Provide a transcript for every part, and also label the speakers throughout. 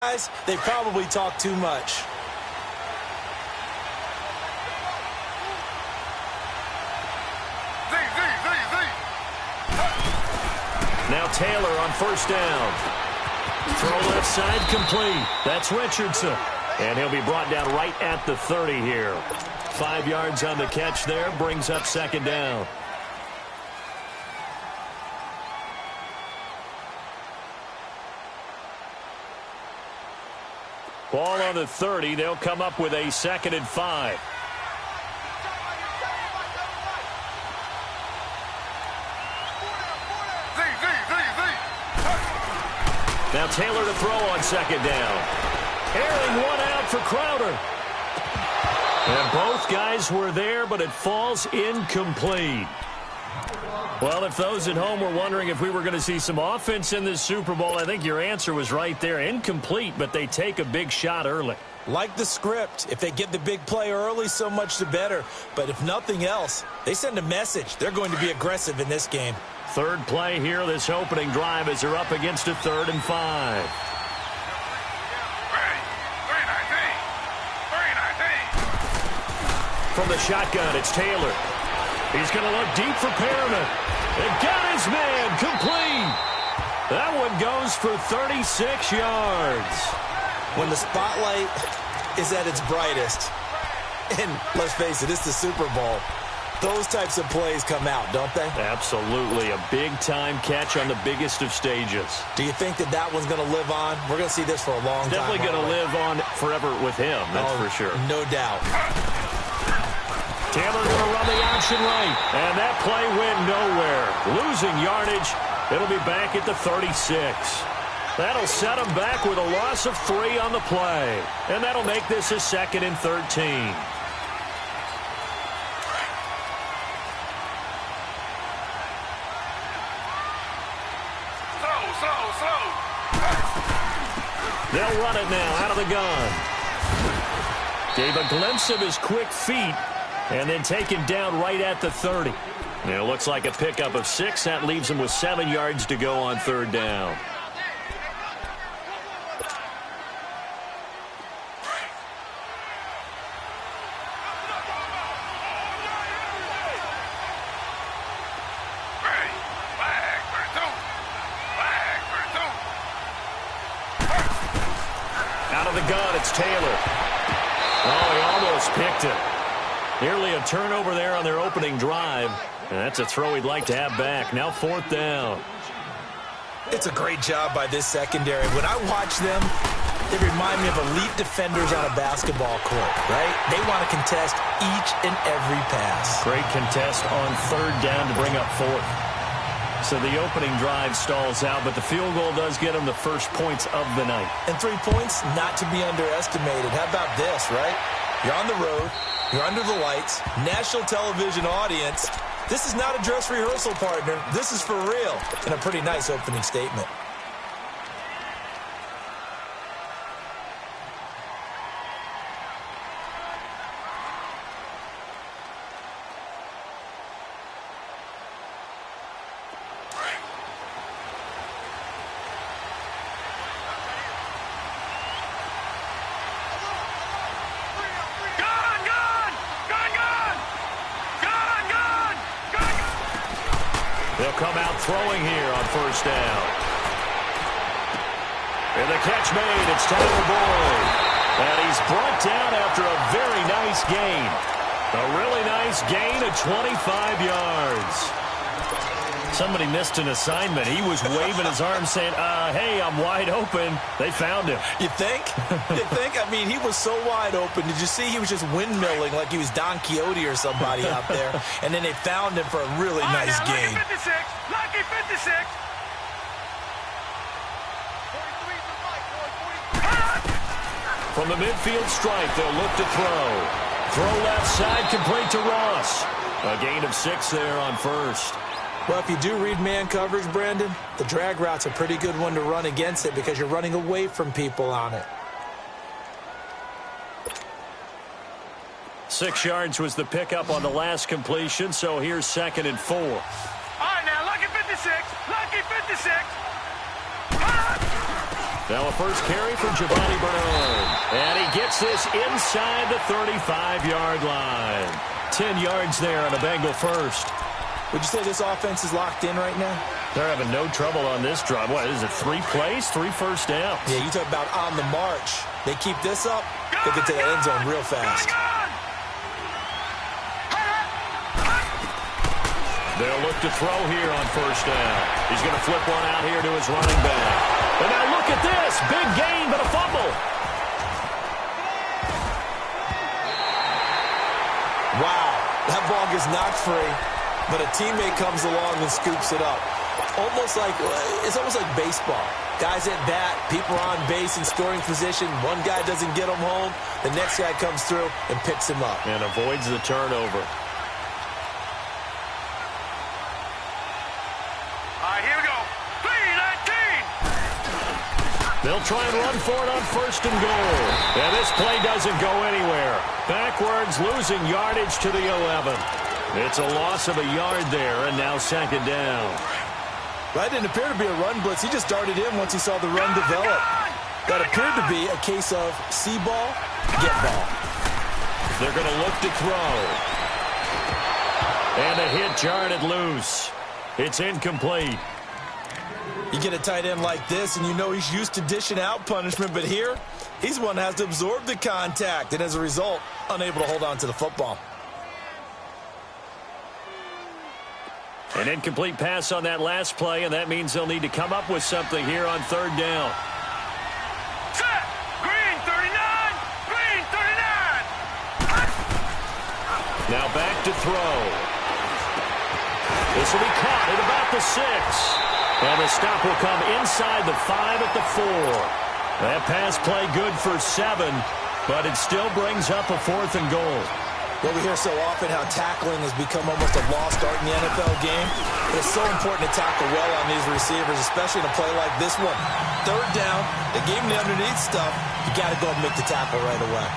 Speaker 1: Guys, they probably talk too much.
Speaker 2: Now Taylor on first down. Throw left side complete. That's Richardson. And he'll be brought down right at the 30 here. 5 yards on the catch there. Brings up second down. Ball on the 30. They'll come up with a 2nd and 5. Now Taylor to throw on second down. Airing one out for Crowder. And both guys were there, but it falls incomplete. Well, if those at home were wondering if we were going to see some offense in this Super Bowl, I think your answer was right there. Incomplete, but they take a big shot early.
Speaker 1: Like the script, if they get the big play early, so much the better. But if nothing else, they send a message. They're going to be aggressive in this game.
Speaker 2: Third play here, this opening drive, as they're up against a 3rd and 5. From the shotgun, it's Taylor. He's going to look deep for Perriman. And got his man complete. That one goes for 36 yards.
Speaker 1: When the spotlight is at its brightest, and let's face it, it's the Super Bowl, those types of plays come out, don't they?
Speaker 2: Absolutely. A big-time catch on the biggest of stages.
Speaker 1: Do you think that that one's going to live on? We're going to see this for a long time.
Speaker 2: Definitely going to live on forever with him, that's for sure.
Speaker 1: No doubt.
Speaker 2: Taylor going to run the option right, and that play went nowhere. Losing yardage. It'll be back at the 36. That'll set him back with a loss of 3 on the play, and that'll make this a 2nd and 13. They'll run it now out of the gun. Gave a glimpse of his quick feet, and then taken down right at the 30. And it looks like a pickup of 6. That leaves him with 7 yards to go on 3rd down. Out of the gun, it's Taylor. Oh, he almost picked it. Nearly a turnover there on their opening drive. And that's a throw he'd like to have back. Now 4th down.
Speaker 1: It's a great job by this secondary. When I watch them, they remind me of elite defenders on a basketball court, right? They want to contest each and every pass.
Speaker 2: Great contest on 3rd down to bring up 4th. So the opening drive stalls out, but the field goal does get them the first points of the night.
Speaker 1: And 3 points, not to be underestimated. How about this, right? You're on the road. You're under the lights. National television audience. This is not a dress rehearsal, partner. This is for real. And a pretty nice opening statement.
Speaker 2: They'll come out throwing here on 1st down. And the catch made. It's Tyler Boyd. And he's brought down after a very nice gain. A really nice gain of 25 yards. Somebody missed an assignment. He was waving his arm saying, hey, I'm wide open. They found him.
Speaker 1: You think? You think? I mean, he was so wide open. Did you see he was just windmilling like he was Don Quixote or somebody out there? And then they found him for a really nice gain.
Speaker 3: Lucky 56. Lucky 56.
Speaker 2: From the midfield stripe, they'll look to throw. Throw left side, complete to Ross. A gain of 6 there on 1st.
Speaker 1: Well, if you do read man coverage, Brandon, the drag route's a pretty good one to run against it because you're running away from people on it.
Speaker 2: 6 yards was the pickup on the last completion, so here's 2nd and 4.
Speaker 3: All right, now, lucky 56. Lucky 56.
Speaker 2: Now a first carry for Giovanni Bernard. And he gets this inside the 35-yard line. 10 yards there on a Bengal first.
Speaker 1: Would you say this offense is locked in right now?
Speaker 2: They're having no trouble on this drive. What is it, 3 plays, 3 first downs?
Speaker 1: Yeah, you talk about on the march. They keep this up, they'll get to the end zone real fast.
Speaker 2: They'll look to throw here on first down. He's going to flip one out here to his running back. And now look at this. Big gain, but a fumble.
Speaker 1: Wow, that ball gets knocked free, but a teammate comes along and scoops it up. It's almost like baseball. Guys at bat, people are on base in scoring position. One guy doesn't get him home. The next guy comes through and picks him up.
Speaker 2: And avoids the turnover.
Speaker 3: Here we go. 3-19.
Speaker 2: They'll try and run for it on first and goal. And this play doesn't go anywhere. Backwards, losing yardage to the 11. It's a loss of a yard there, and now second down.
Speaker 1: That didn't appear to be a run blitz. He just darted in once he saw the run develop. That appeared to be a case of see ball, get ball.
Speaker 2: They're going to look to throw. And a hit jarred it loose. It's incomplete.
Speaker 1: You get a tight end like this, and you know he's used to dishing out punishment, but here, he's one that has to absorb the contact, and as a result, unable to hold on to the football.
Speaker 2: An incomplete pass on that last play, and that means they'll need to come up with something here on third down.
Speaker 3: Set. Green 39. Green 39.
Speaker 2: Now back to throw. This will be caught at about the 6. And the stop will come inside the 5 at the 4. That pass play good for 7, but it still brings up a 4th and goal.
Speaker 1: Well, we hear so often how tackling has become almost a lost art in the NFL game. But it's so important to tackle well on these receivers, especially in a play like this one. Third down, they gave him the underneath stuff. You got to go and make the tackle right away.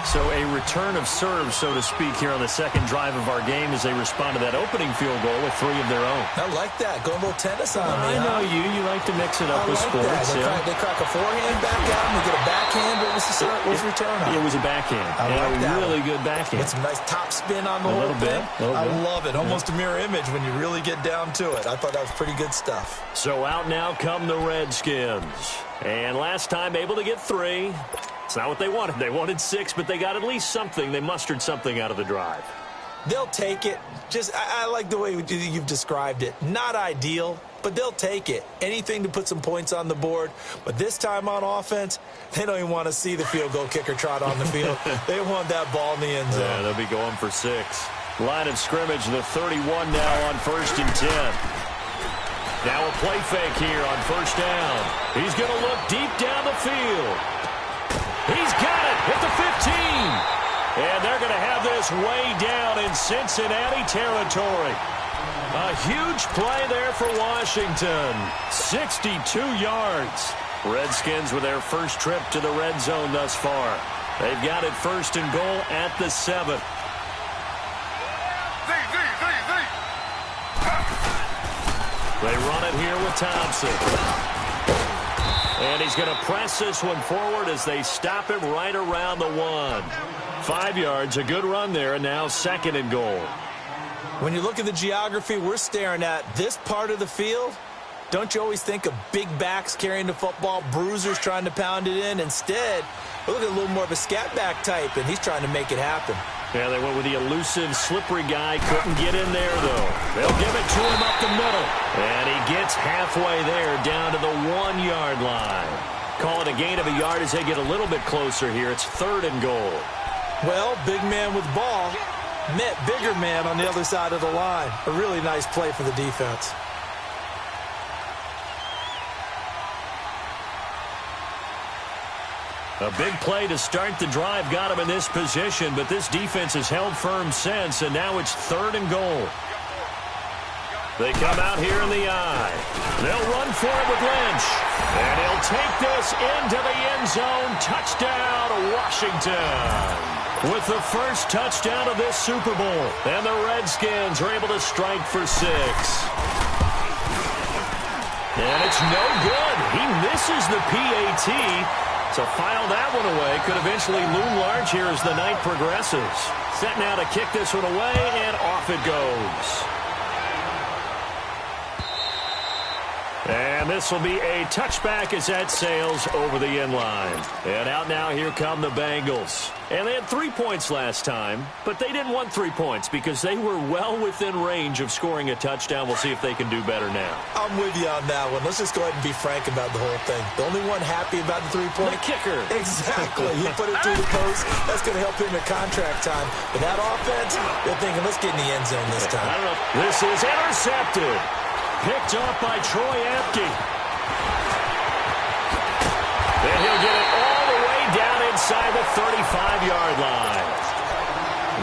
Speaker 2: So a return of serve, so to speak, here on the second drive of our game as they respond to that opening field goal with 3 of their own.
Speaker 1: I like that. Going a little tennis on me.
Speaker 2: I know you. You like to mix it up with sports.
Speaker 1: That. They crack a forehand back out and they get a backhand. What was the return on?
Speaker 2: It was a backhand.
Speaker 1: I like that.
Speaker 2: Really good backhand.
Speaker 1: Get some nice top spin on the whole thing. I love it. Almost a mirror image when you really get down to it. I thought that was pretty good stuff.
Speaker 2: So out now come the Redskins. And last time able to get 3. It's not what they wanted. They wanted 6, but they got at least something. They mustered something out of the drive.
Speaker 1: They'll take it. I like the way you've described it. Not ideal, but they'll take it. Anything to put some points on the board. But this time on offense, they don't even want to see the field goal kicker trot on the field. They want that ball in the end zone.
Speaker 2: Yeah, they'll be going for 6. Line of scrimmage, the 31 now on first and 10. Now a play fake here on first down. He's going to look deep down the field. He's got it at the 15. And they're going to have this way down in Cincinnati territory. A huge play there for Washington. 62 yards. Redskins with their first trip to the red zone thus far. They've got it first and goal at the 7. They run it here with Thompson. And he's going to press this one forward as they stop him right around the 1. 5 yards, a good run there, and now second and goal.
Speaker 1: When you look at the geography we're staring at, this part of the field, don't you always think of big backs carrying the football, bruisers trying to pound it in? Instead, look at a little more of a scat back type, and he's trying to make it happen.
Speaker 2: Yeah, they went with the elusive, slippery guy. Couldn't get in there, though. They'll give it to him up the middle. And he gets halfway there down to the 1-yard line. Call it a gain of a yard as they get a little bit closer here. It's third and goal.
Speaker 1: Well, big man with ball met bigger man on the other side of the line. A really nice play for the defense.
Speaker 2: A big play to start the drive got him in this position, but this defense has held firm since, and now it's third and goal. They come out here in the eye. They'll run for it with Lynch. And he'll take this into the end zone. Touchdown, Washington. With the first touchdown of this Super Bowl. And the Redskins are able to strike for 6. And it's no good. He misses the PAT. So file that one away. Could eventually loom large here as the night progresses. Set now to kick this one away, and off it goes. And this will be a touchback as that sails over the end line. And out now, here come the Bengals. And they had 3 points last time, but they didn't want 3 points because they were well within range of scoring a touchdown. We'll see if they can do better now.
Speaker 1: I'm with you on that one. Let's just go ahead and be frank about the whole thing. The only one happy about the 3-point?
Speaker 2: The kicker.
Speaker 1: Exactly. He put it through the post. That's going to help him at contract time. But that offense, they're thinking, let's get in the end zone this time.
Speaker 2: I don't know. This is intercepted. Picked off by Troy Apke. And he'll get it all the way down inside the 35-yard line.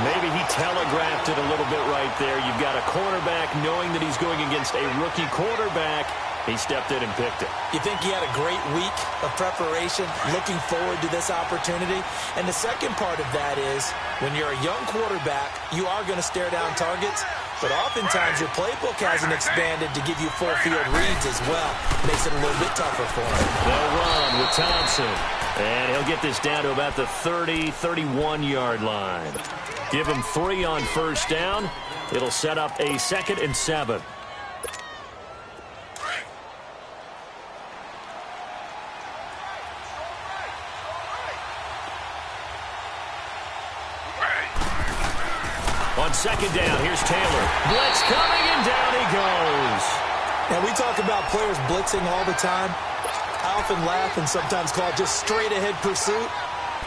Speaker 2: Maybe he telegraphed it a little bit right there. You've got a cornerback knowing that he's going against a rookie quarterback. He stepped in and picked it.
Speaker 1: You think he had a great week of preparation, looking forward to this opportunity? And the second part of that is, when you're a young quarterback, you are going to stare down targets, but oftentimes your playbook hasn't expanded to give you full field reads as well. Makes it a little bit tougher for him.
Speaker 2: They'll run with Thompson. And he'll get this down to about the 30, 31-yard line. Give him 3 on first down. It'll set up a 2nd and 7. On second down, here's Taylor. Blitz coming, and down he goes.
Speaker 1: And we talk about players blitzing all the time. I often laugh and sometimes call it just straight-ahead pursuit.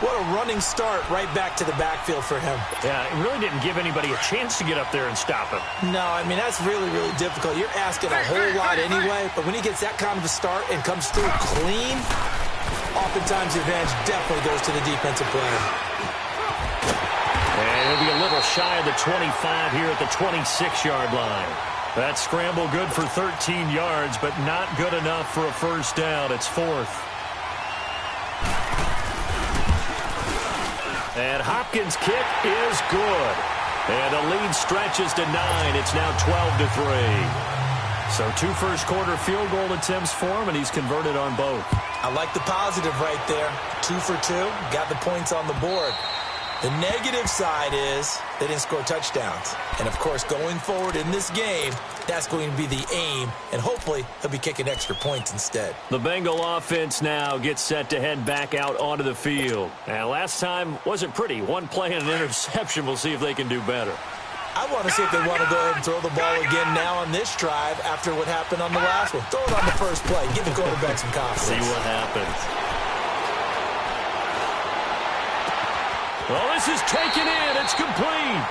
Speaker 1: What a running start right back to the backfield for him.
Speaker 2: Yeah, it really didn't give anybody a chance to get up there and stop him.
Speaker 1: No, I mean, that's really, really difficult. You're asking a whole lot anyway, but when he gets that kind of a start and comes through clean, oftentimes the advantage definitely goes to the defensive player.
Speaker 2: And he'll be a little shy of the 25 here at the 26-yard line. That scramble good for 13 yards, but not good enough for a first down. It's 4th. And Hopkins' kick is good. And the lead stretches to 9. It's now 12-3. So 2 first-quarter field goal attempts for him, and he's converted on both.
Speaker 1: I like the positive right there. 2 for 2. Got the points on the board. The negative side is they didn't score touchdowns. And, of course, going forward in this game, that's going to be the aim. And hopefully he'll be kicking extra points instead.
Speaker 2: The Bengal offense now gets set to head back out onto the field. And last time wasn't pretty. 1 play and an interception. We'll see if they can do better.
Speaker 1: I want to see if they want to go ahead and throw the ball again now on this drive after what happened on the last one. Throw it on the first play. Give the quarterback some confidence.
Speaker 2: See what happens. Well, this is taken in. It's complete.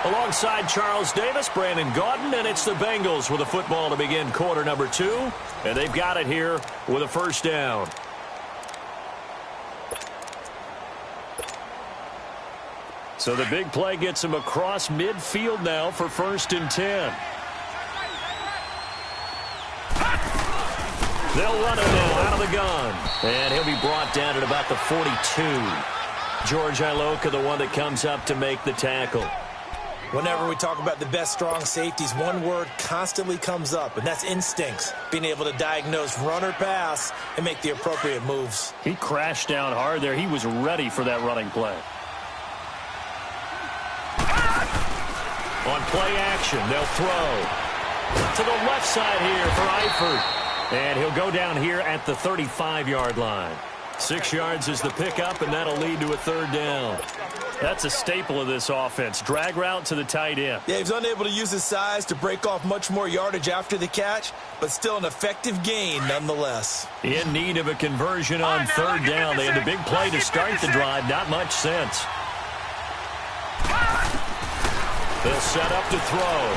Speaker 2: Alongside Charles Davis, Brandon Gaudin, and it's the Bengals with a football to begin quarter number 2. And they've got it here with a first down. So the big play gets him across midfield now for 1st and 10. They'll run it now out of the gun. And he'll be brought down at about the 42. George Iloka, the one that comes up to make the tackle.
Speaker 1: Whenever we talk about the best strong safeties, one word constantly comes up, and that's instincts. Being able to diagnose run or pass and make the appropriate moves.
Speaker 2: He crashed down hard there. He was ready for that running play. On play action, they'll throw to the left side here for Eifert. And he'll go down here at the 35-yard line. 6 yards is the pickup, and that'll lead to a 3rd down. That's a staple of this offense. Drag route to the tight end.
Speaker 1: Yeah, he's unable to use his size to break off much more yardage after the catch, but still an effective gain nonetheless.
Speaker 2: In need of a conversion on 3rd down. They had the big play to start the drive. Not much sense. They'll set up to throw.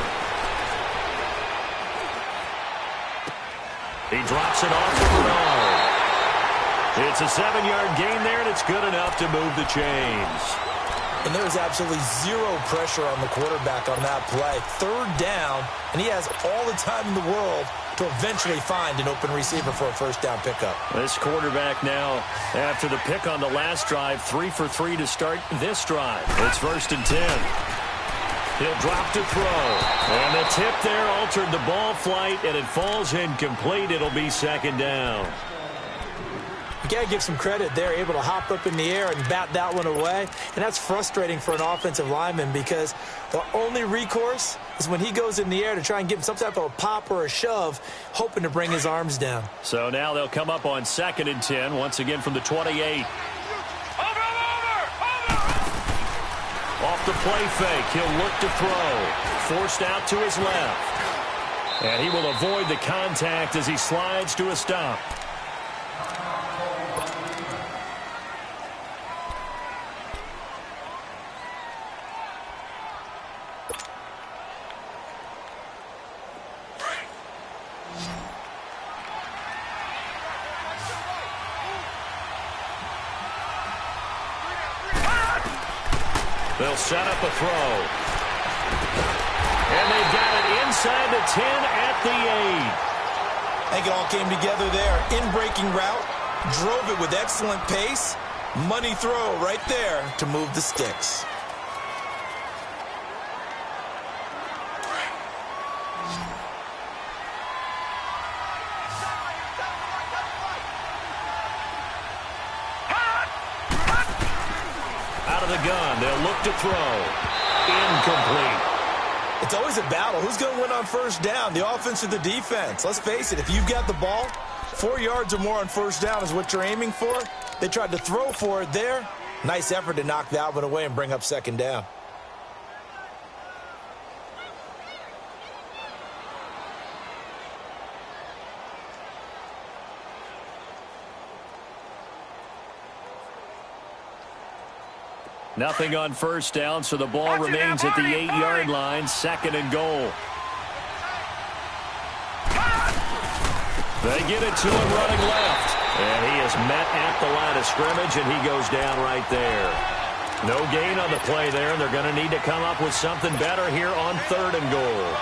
Speaker 2: He drops it off to Bernard. It's a 7-yard gain there, and it's good enough to move the chains.
Speaker 1: And there's absolutely zero pressure on the quarterback on that play. 3rd down, and he has all the time in the world to eventually find an open receiver for a 1st down pickup.
Speaker 2: This quarterback now, after the pick on the last drive, 3 for 3 to start this drive. It's 1st and 10. He'll drop to throw. And the tip there altered the ball flight, and it falls incomplete. It'll be second down.
Speaker 1: You got to give some credit. They're able to hop up in the air and bat that one away. And that's frustrating for an offensive lineman because the only recourse is when he goes in the air to try and give him some type of a pop or a shove, hoping to bring his arms down.
Speaker 2: So now they'll come up on 2nd and 10, once again from the 28. Off the play fake, he'll look to throw. Forced out to his left. And he will avoid the contact as he slides to a stop. They'll set up a throw. And they've got it inside the 10 at the 8.
Speaker 1: I think it all came together there. In-breaking route, drove it with excellent pace. Money throw right there to move the sticks.
Speaker 2: Out of the gun, they'll look to throw. Incomplete.
Speaker 1: It's always a battle. Who's going to win on first down, the offense or the defense? Let's face it, if you've got the ball, 4 yards or more on first down is what you're aiming for. They tried to throw for it there. Nice effort to knock that one away and bring up second down.
Speaker 2: Nothing on first down, so the ball remains at the 8-yard line, 2nd and goal. They get it to him running left. And he is met at the line of scrimmage, and he goes down right there. No gain on the play there, and they're going to need to come up with something better here on 3rd and goal.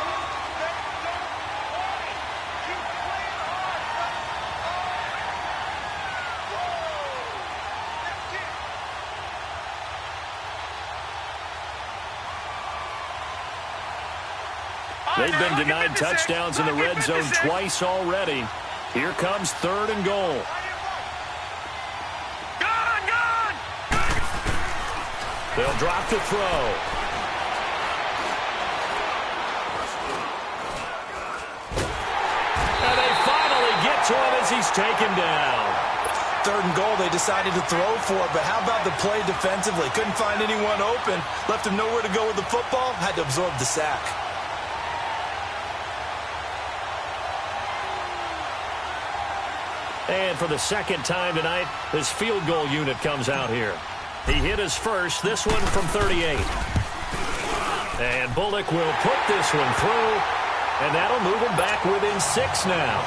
Speaker 2: They've been denied touchdowns in the red zone twice already. Here comes 3rd and goal. They'll drop to throw. And they finally get to him as he's taken down.
Speaker 1: 3rd and goal, they decided to throw for it, but how about the play defensively? Couldn't find anyone open, left him nowhere to go with the football, had to absorb the sack.
Speaker 2: And for the second time tonight, his field goal unit comes out here. He hit his first, this one from 38. And Bullock will put this one through, and that'll move him back within 6 now.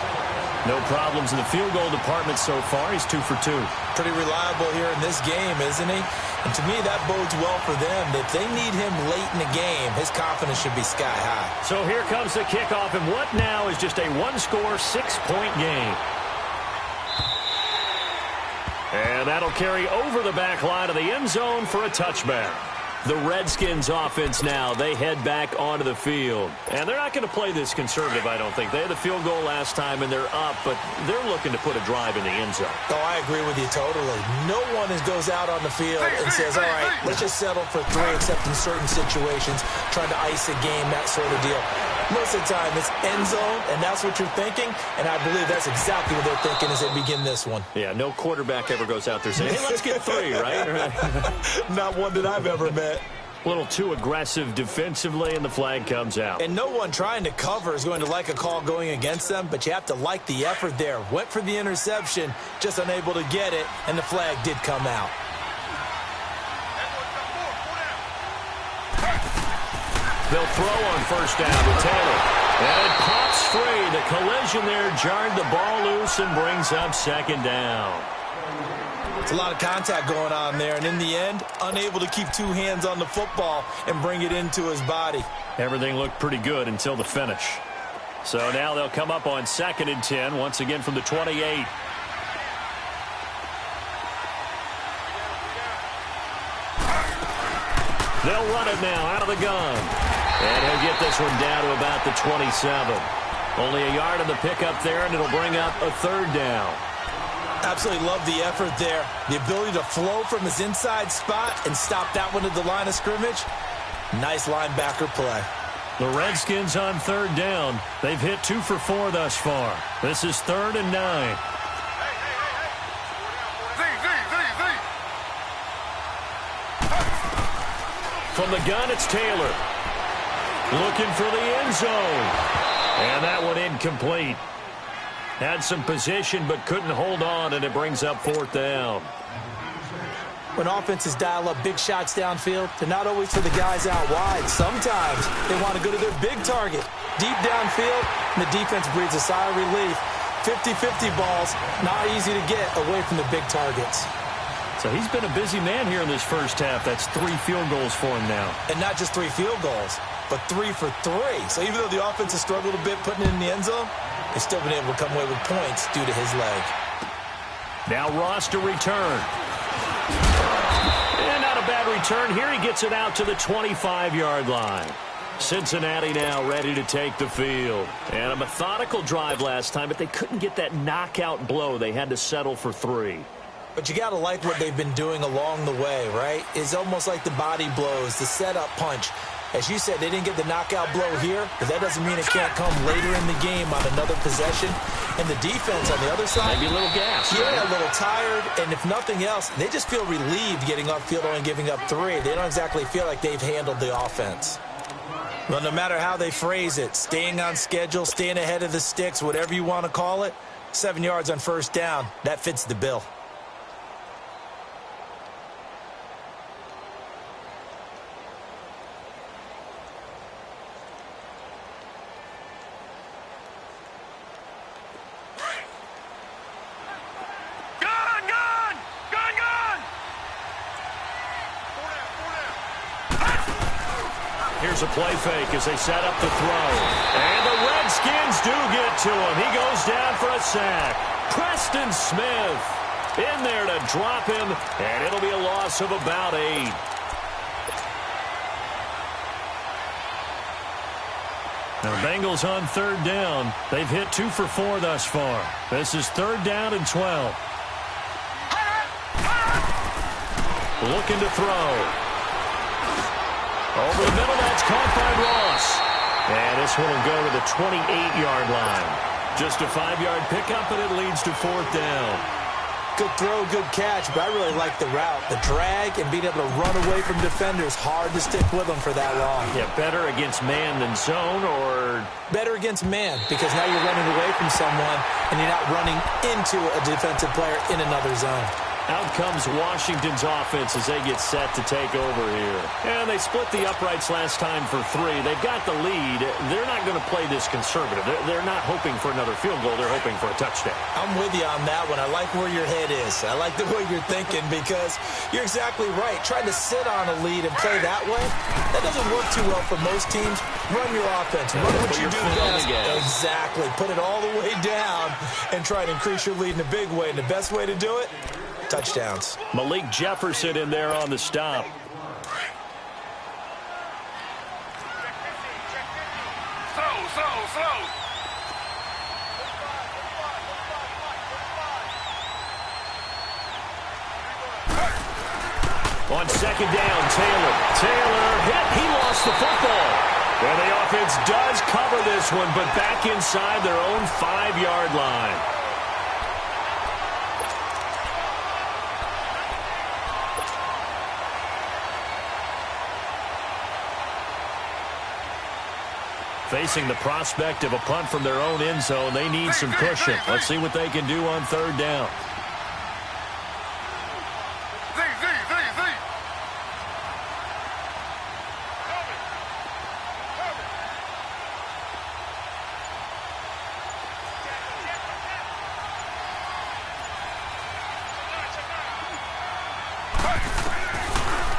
Speaker 2: No problems in the field goal department so far. He's 2 for 2.
Speaker 1: Pretty reliable here in this game, isn't he? And to me, that bodes well for them. If they need him late in the game, his confidence should be sky high.
Speaker 2: So here comes the kickoff, and what now is just a one-score, 6-point game. And that'll carry over the back line of the end zone for a touchback. The Redskins offense now, they head back onto the field. And they're not going to play this conservative, I don't think. They had the field goal last time, and they're up, but they're looking to put a drive in the end zone.
Speaker 1: Oh, I agree with you totally. No one goes out on the field and says, all right, let's just settle for 3, except in certain situations, trying to ice a game, that sort of deal. Most of the time, it's end zone, and that's what you're thinking, and I believe that's exactly what they're thinking as they begin this one.
Speaker 2: Yeah, no quarterback ever goes out there saying, hey, let's get 3, right?
Speaker 1: Not one that I've ever met.
Speaker 2: A little too aggressive defensively, and the flag comes out.
Speaker 1: And no one trying to cover is going to like a call going against them, but you have to like the effort there. Went for the interception, just unable to get it, and the flag did come out.
Speaker 2: They'll throw on first down to Taylor. And it pops free. The collision there jarred the ball loose and brings up second down.
Speaker 1: It's a lot of contact going on there, and in the end, unable to keep 2 hands on the football and bring it into his body.
Speaker 2: Everything looked pretty good until the finish. So now they'll come up on 2nd and 10, once again from the 28. They'll run it now out of the gun. And he'll get this one down to about the 27. Only a yard on the pickup there, and it'll bring up a third down.
Speaker 1: Absolutely love the effort there. The ability to flow from his inside spot and stop that one at the line of scrimmage. Nice linebacker play.
Speaker 2: The Redskins on third down. They've hit 2 for 4 thus far. This is 3rd and 9. From the gun, it's Taylor. Looking for the end zone. And that one incomplete. Had some position but couldn't hold on, and it brings up 4th down.
Speaker 1: When offenses dial up big shots downfield, they're not always for the guys out wide. Sometimes they want to go to their big target. Deep downfield, and the defense breathes a sigh of relief. 50-50 balls, not easy to get away from the big targets.
Speaker 2: So he's been a busy man here in this first half. That's 3 field goals for him now.
Speaker 1: And not just 3 field goals, but 3 for 3. So even though the offense has struggled a bit putting it in the end zone, they've still been able to come away with points due to his leg.
Speaker 2: Now Ross to return. And not a bad return. Here he gets it out to the 25-yard line. Cincinnati now ready to take the field. And a methodical drive last time, but they couldn't get that knockout blow. They had to settle for 3.
Speaker 1: But you got to like what they've been doing along the way, right? It's almost like the body blows, the setup punch. As you said, they didn't get the knockout blow here, but that doesn't mean it can't come later in the game on another possession. And the defense on the other side,
Speaker 2: maybe a little gas.
Speaker 1: Yeah,
Speaker 2: right?
Speaker 1: A little tired. And if nothing else, they just feel relieved getting upfield and giving up 3. They don't exactly feel like they've handled the offense. Well, no matter how they phrase it, staying on schedule, staying ahead of the sticks, whatever you want to call it, 7 yards on first down, that fits the bill.
Speaker 2: Here's a play fake as they set up the throw. And the Redskins do get to him. He goes down for a sack. Preston Smith in there to drop him, and it'll be a loss of about 8. Now, Bengals on third down. They've hit 2 for 4 thus far. This is 3rd down and 12. Looking to throw. Over the middle, that's caught by Ross. And this one will go to the 28-yard line. Just a 5-yard pickup, and it leads to 4th down.
Speaker 1: Good throw, good catch, but I really like the route. The drag and being able to run away from defenders, hard to stick with them for that long.
Speaker 2: Yeah, better against man than zone, or?
Speaker 1: Better against man, because now you're running away from someone, and you're not running into a defensive player in another zone.
Speaker 2: Out comes Washington's offense as they get set to take over here. And they split the uprights last time for 3. They've got the lead. They're not going to play this conservative. They're not hoping for another field goal. They're hoping for a touchdown.
Speaker 1: I'm with you on that one. I like where your head is. I like the way you're thinking because you're exactly right. Trying to sit on a lead and play that way, that doesn't work too well for most teams. Run your offense. Run what you do best. Exactly. Put it all the way down and try to increase your lead in a big way. And the best way to do it, touchdowns.
Speaker 2: Malik Jefferson in there on the stop.
Speaker 3: Slow.
Speaker 2: On second down, Taylor hit. He lost the football. And the offense does cover this one, but back inside their own 5-yard line. Facing the prospect of a punt from their own end zone, they need some cushion. Let's see what they can do on third down.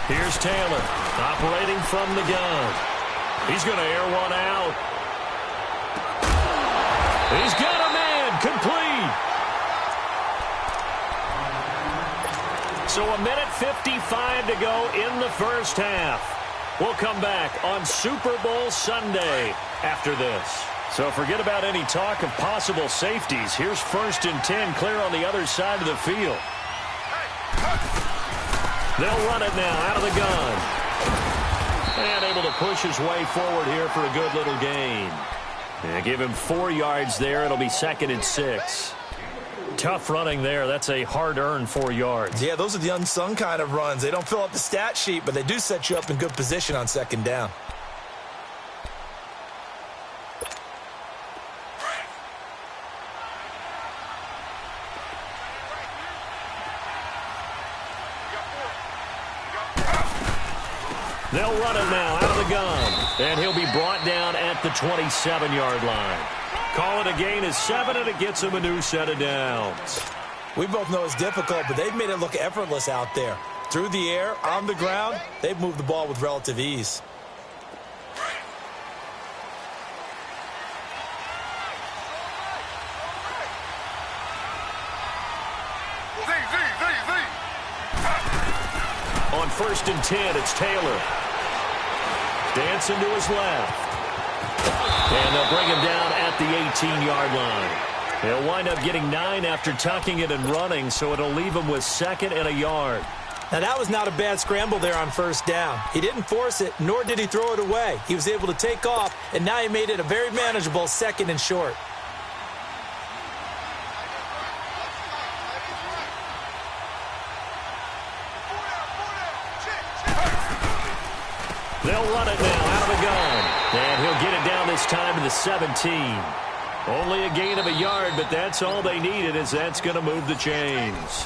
Speaker 2: Here's Taylor, operating from the gun. He's going to air one out. He's got a man, complete. So 1:55 to go in the first half. We'll come back on Super Bowl Sunday after this. So forget about any talk of possible safeties. Here's 1st and 10 clear on the other side of the field. They'll run it now out of the gun. And able to push his way forward here for a good little gain. Yeah, give him 4 yards there. It'll be 2nd and 6. Tough running there. That's a hard-earned 4 yards.
Speaker 1: Yeah, those are the unsung kind of runs. They don't fill up the stat sheet, but they do set you up in good position on 2nd down.
Speaker 2: They'll run it now out of the gun. And he'll be brought down at the 27-yard line. Call it a gain of 7, and it gets him a new set of downs.
Speaker 1: We both know it's difficult, but they've made it look effortless out there. Through the air, on the ground, they've moved the ball with relative ease.
Speaker 2: On 1st and 10, it's Taylor. Dancing to his left. And they'll bring him down at the 18-yard line. He'll wind up getting 9 after tucking it and running, so it'll leave him with 2nd and a yard.
Speaker 1: Now, that was not a bad scramble there on 1st down. He didn't force it, nor did he throw it away. He was able to take off, and now he made it a very manageable 2nd and short.
Speaker 2: They'll run it now out of the gun. And he'll get it down this time to the 17. Only a gain of a yard, but that's all they needed, as that's going to move the chains.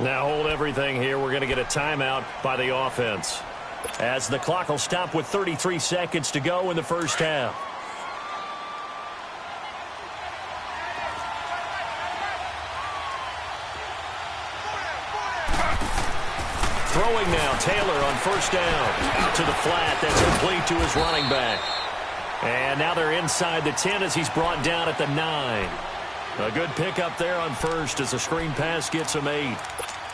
Speaker 2: Now hold everything here. We're going to get a timeout by the offense, as the clock will stop with 33 seconds to go in the 1st half. Throwing now, Taylor on 1st down. Out to the flat. That's complete to his running back. And now they're inside the 10 as he's brought down at the 9. A good pickup there on 1st as the screen pass gets him 8.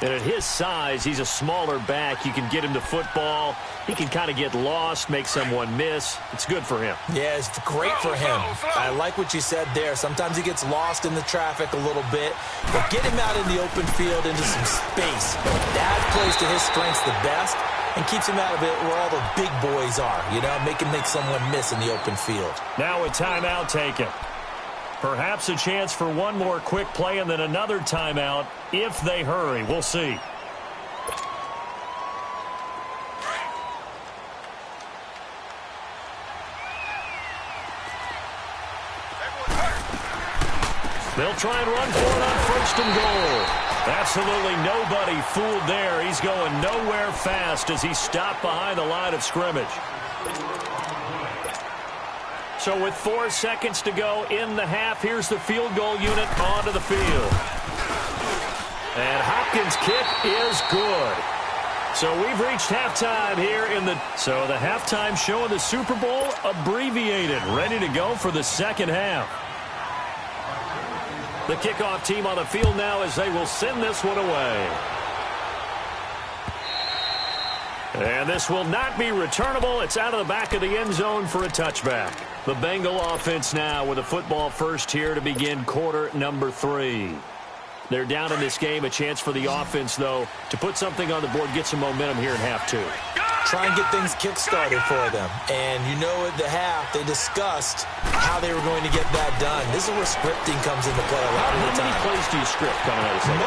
Speaker 2: And at his size, he's a smaller back. You can get him to football. He can kind of get lost, make someone miss. It's good for him.
Speaker 1: Yeah, it's great for him. I like what you said there. Sometimes he gets lost in the traffic a little bit. But get him out in the open field into some space. That plays to his strengths the best and keeps him out of it where all the big boys are. You know, make someone miss in the open field.
Speaker 2: Now a timeout taken. Perhaps a chance for one more quick play and then another timeout if they hurry. We'll see. They'll try and run for it on 1st and goal. Absolutely nobody fooled there. He's going nowhere fast as he's stopped behind the line of scrimmage. So with 4 seconds to go in the half, here's the field goal unit onto the field. And Hopkins' kick is good. So we've reached halftime here in the... So the halftime show in the Super Bowl abbreviated, ready to go for the 2nd half. The kickoff team on the field now as they will send this one away. And this will not be returnable. It's out of the back of the end zone for a touchback. The Bengal offense now with a football first here to begin quarter number 3. They're down in this game. A chance for the offense, though, to put something on the board, get some momentum here in half 2.
Speaker 1: Try and get things kick-started for them. And you know at the half, they discussed how they were going to get that done. This is where scripting comes into play a lot of the time.
Speaker 2: How many plays do you script coming out of the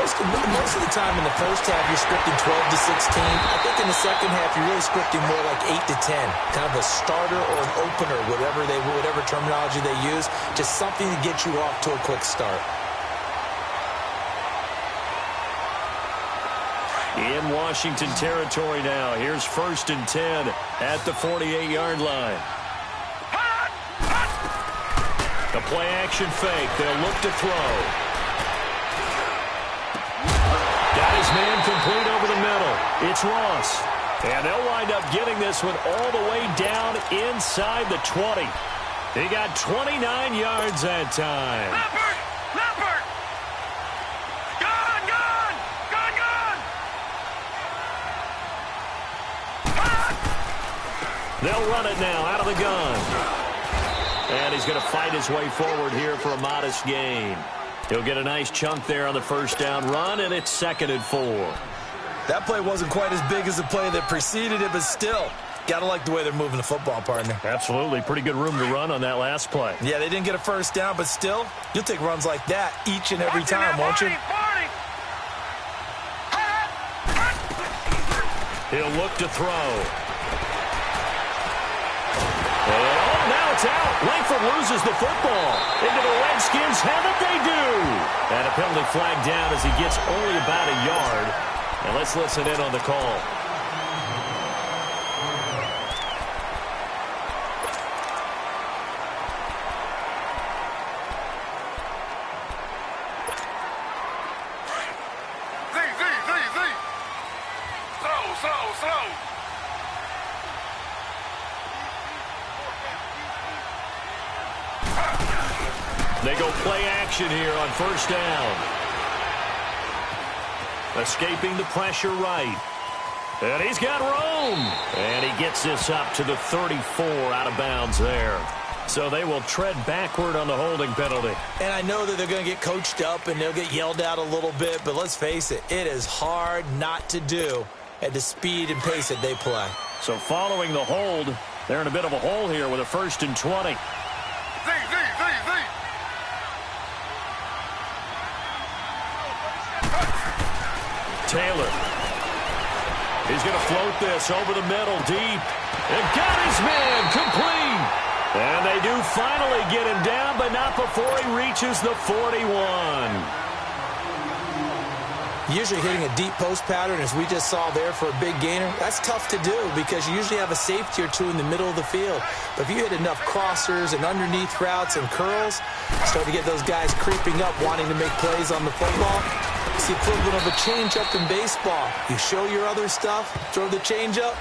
Speaker 1: Most of the time in the first half, you're scripting 12 to 16. I think in the second half, you're really scripting more like 8 to 10. Kind of a starter or an opener, whatever terminology they use. Just something to get you off to a quick start.
Speaker 2: In Washington territory now. Here's 1st and 10 at the 48-yard line. The play-action fake. They'll look to throw. Got his man complete over the middle. It's Ross. And they'll wind up getting this one all the way down inside the 20. He got 29 yards that time.
Speaker 3: Leopard! Gone!
Speaker 2: They'll run it now out of the gun. And he's going to fight his way forward here for a modest gain. He'll get a nice chunk there on the first down run, and it's 2nd and 4.
Speaker 1: That play wasn't quite as big as the play that preceded it, but still, got to like the way they're moving the football, partner.
Speaker 2: Absolutely. Pretty good room to run on that last play.
Speaker 1: Yeah, they didn't get a first down, but still, you'll take runs like that each and every time, won't you?
Speaker 2: He'll look to throw. Oh, now it's out. Langford loses the football. Into the Redskins have it, they do. And a penalty flag down as he gets only about a yard. And let's listen in on the call.
Speaker 3: Slow.
Speaker 2: They go play action here on first down. Escaping the pressure right. And he's got room. And he gets this up to the 34 out of bounds there. So they will tread backward on the holding penalty.
Speaker 1: And I know that they're going to get coached up and they'll get yelled at a little bit, but let's face it, it is hard not to do at the speed and pace that they play.
Speaker 2: So following the hold, they're in a bit of a hole here with a 1st and 20. Taylor. He's going to float this over the middle deep. And got his man complete. And they do finally get him down, but not before he reaches the 41.
Speaker 1: Usually hitting a deep post pattern, as we just saw there for a big gainer, that's tough to do because you usually have a safety or two in the middle of the field. But if you hit enough crossers and underneath routes and curls, start to get those guys creeping up, wanting to make plays on the football. It's the equivalent of a change-up in baseball. You show your other stuff, throw the change-up,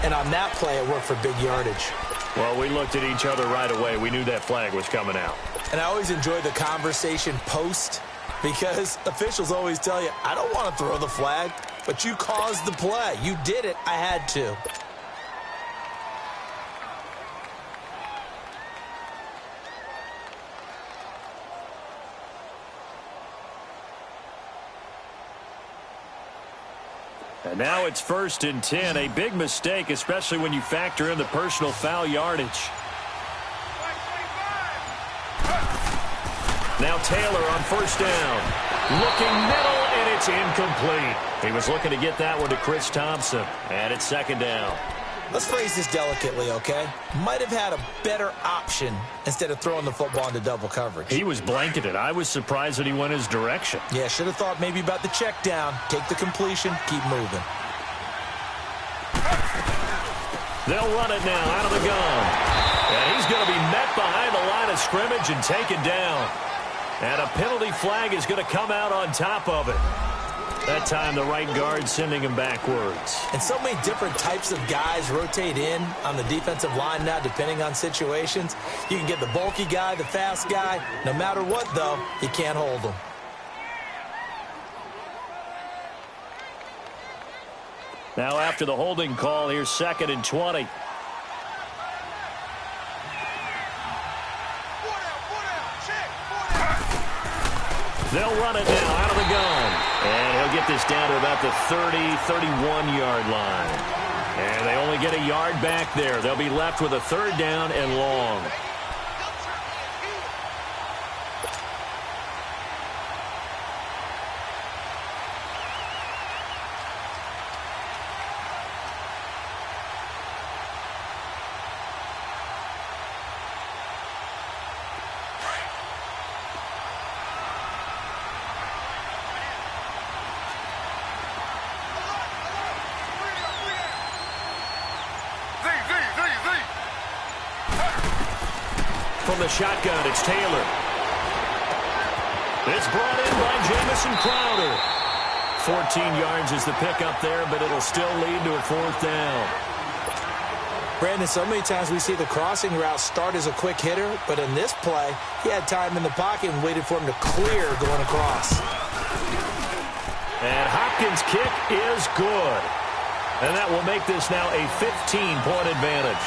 Speaker 1: and on that play, it worked for big yardage.
Speaker 2: Well, we looked at each other right away. We knew that flag was coming out.
Speaker 1: And I always enjoy the conversation post, because officials always tell you, I don't want to throw the flag, but you caused the play. You did it. I had to.
Speaker 2: And now it's 1st and 10. A big mistake, especially when you factor in the personal foul yardage. Now Taylor on first down. Looking middle, and it's incomplete. He was looking to get that one to Chris Thompson. And it's 2nd down.
Speaker 1: Let's phrase this delicately, okay? Might have had a better option instead of throwing the football into double coverage.
Speaker 2: He was blanketed. I was surprised that he went his direction.
Speaker 1: Yeah, should have thought maybe about the check down. Take the completion, keep moving.
Speaker 2: They'll run it now out of the gun. And he's going to be met behind the line of scrimmage and taken down. And a penalty flag is going to come out on top of it. That time the right guard sending him backwards.
Speaker 1: And so many different types of guys rotate in on the defensive line now, depending on situations. You can get the bulky guy, the fast guy. No matter what, though, you can't hold them.
Speaker 2: Now after the holding call, here's 2nd and 20. They'll run it now out of the gun. And he'll get this down to about the 30, 31-yard line. And they only get a yard back there. They'll be left with a 3rd down and long. From the shotgun, it's Taylor. It's brought in by Jamison Crowder. 14 yards is the pickup there, but it'll still lead to a 4th down.
Speaker 1: Brandon, so many times we see the crossing route start as a quick hitter, but in this play, he had time in the pocket and waited for him to clear going across.
Speaker 2: And Hopkins' kick is good. And that will make this now a 15-point advantage.